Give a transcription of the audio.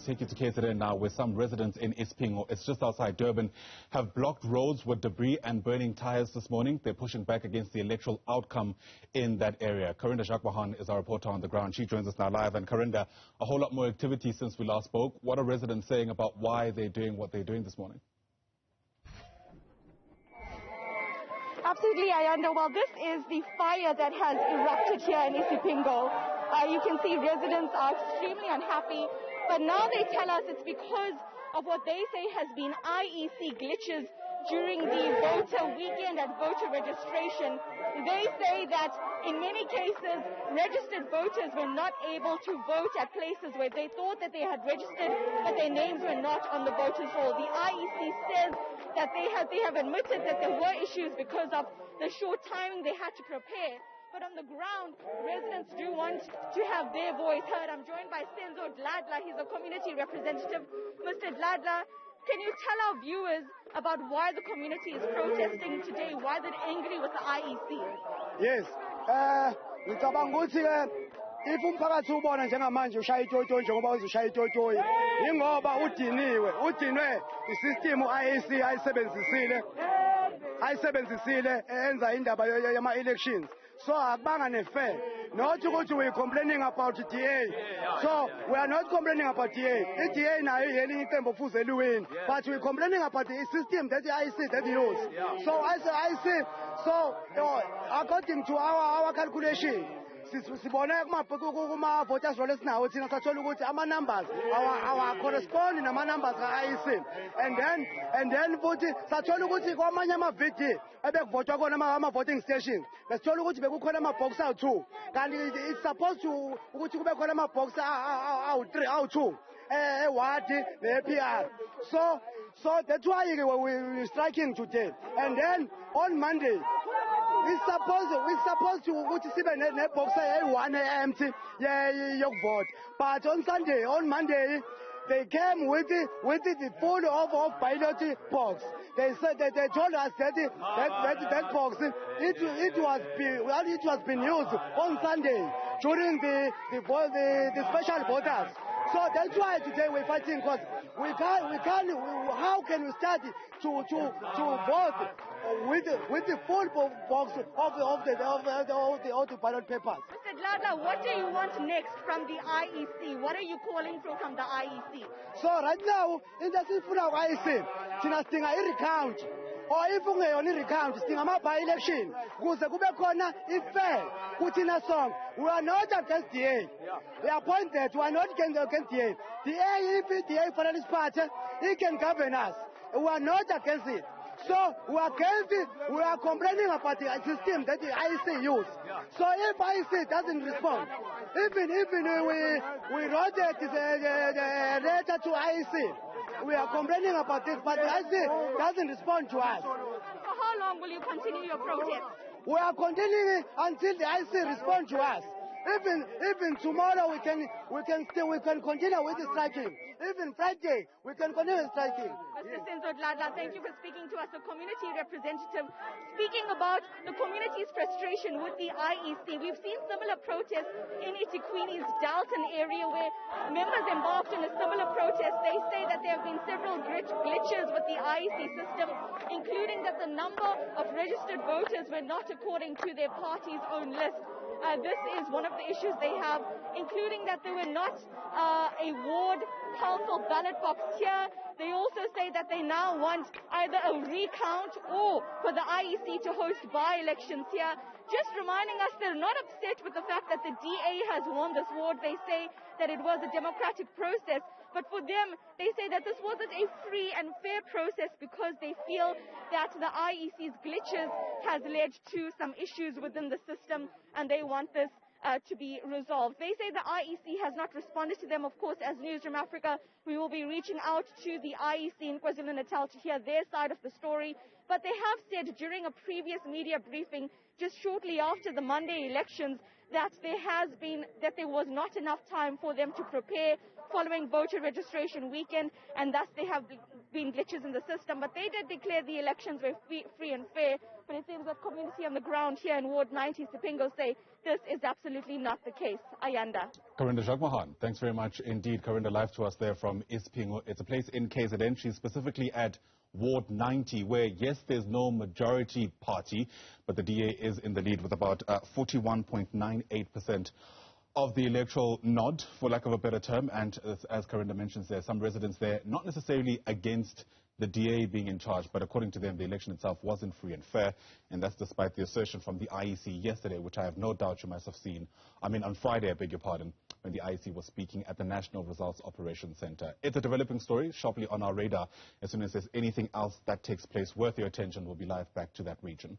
take you to KZN now, where some residents in Isipingo, it's just outside Durban, have blocked roads with debris and burning tyres this morning. They're pushing back against the electoral outcome in that area. Karinda Jagmohan is our reporter on the ground. She joins us now live. And Karinda, a whole lot more activity since we last spoke. What are residents saying about why they're doing what they're doing this morning? Absolutely, Ayanda. Well, this is the fire that has erupted here in Isipingo. You can see residents are extremely unhappy, but now they tell us it's because of what they say has been IEC glitches during the voter weekend and voter registration. They say that in many cases, registered voters were not able to vote at places where they thought that they had registered, but their names were not on the voters' roll. The IEC says that they have admitted that there were issues because of the short timing they had to prepare. But on the ground, residents do want to have their voice heard. I'm joined by Senzo Dladla. He's a community representative. Mr. Dladla, can you tell our viewers about why the community is protesting today? Why they're angry with the IEC? Yes. Ngicabanga ukuthi if umphakathi ubona njengamanje ushaya itotoyi njengoba uzoshaya itotoyi ingoba udinwe isystem IEC ayisebenzisile enza indaba yama elections. So akubanga nefair. Not ukuthi we complaining about DA. So we are not complaining about DA. The DA nayo yelinye iqembu fuze liwin. But we complaining about the system that the IEC that use. So as IEC, so according to our calculation, sibone kuma voters roll esinawo thina sathola ukuthi ama numbers our correspond nama numbers ka IEC, and then futhi sathola ukuthi kwamanye ama VD ebekuvotwa kona ama voting stations besithola ukuthi bekukhona ama box awu2 kanti it's supposed to ukuthi kube khona ama box awu3 awu2 ewadi ne PR. So that's why we striking today, and then on Monday we're supposed to ukuthi sibe ne box eyi1 empty yokuvota, but on Monday they came with the full of ballot box. They said that they told us that box it was being used on Sunday during the special voters. So that's why today we're fighting, because we can't. How can we start to vote with the full box of the ballot papers? Mr. Dladla, what do you want next from the IEC? What are you calling for from the IEC? So right now, in the system of IEC, sidinga i-recount, or if ungeyona i-recount, sidinga ama-by-election, kuze kube khona i-fair kuthina song. We are not against DA. We are pointed, we are not against DA. DA, if DA for this party, he can govern us. We are not against it. So we are against it. We are complaining about the system that the IEC use. So if IEC doesn't respond, even we wrote the letter to IEC, we are complaining about this, but the IEC doesn't respond to us. For how long will you continue your protest? We are continuing until the IEC respond to us. Even tomorrow we can continue with the striking. Even Friday we can continue striking. Mr. Senzo Dladla, thank you for speaking to us, a community representative. Speaking about the community's frustration with the IEC, we've seen similar protests in Itiquini's Dalton area where members embarked on a similar protest. They say that there have been several glitches with the IEC system, including that the number of registered voters were not according to their party's own list. This is one of the issues they have, including that there were not a ward council ballot box here. They also say that they now want either a recount or for the IEC to host by-elections here. Just reminding us they're not upset with the fact that the DA has won this ward. They say that it was a democratic process. But for them, they say that this wasn't a free and fair process because they feel that the IEC's glitches has led to some issues within the system, and they want this to be resolved. They say the IEC has not responded to them. Of course, as Newzroom Afrika, we will be reaching out to the IEC in KwaZulu-Natal to hear their side of the story. But they have said during a previous media briefing, just shortly after the Monday elections, that there was not enough time for them to prepare following voter registration weekend, and thus there have been glitches in the system. But they did declare the elections were free and fair. But it seems that community on the ground here in Ward 90, Isipingo, say this is absolutely not the case. Ayanda. Karinda Jagmohan, thanks very much indeed. Karinda, live to us there from Isipingo. It's a place in KZN. She's specifically at Ward 90, where, yes, there's no majority party, but the DA is in the lead with about 41.98% of the electoral nod, for lack of a better term. And as Karinda mentions, there are some residents there not necessarily against the DA being in charge, but according to them, the election itself wasn't free and fair, and that's despite the assertion from the IEC yesterday, which I have no doubt you must have seen. On Friday, I beg your pardon, when the IEC was speaking at the National Results Operations Center. It's a developing story, sharply on our radar. As soon as there's anything else that takes place worth your attention, we'll be live back to that region.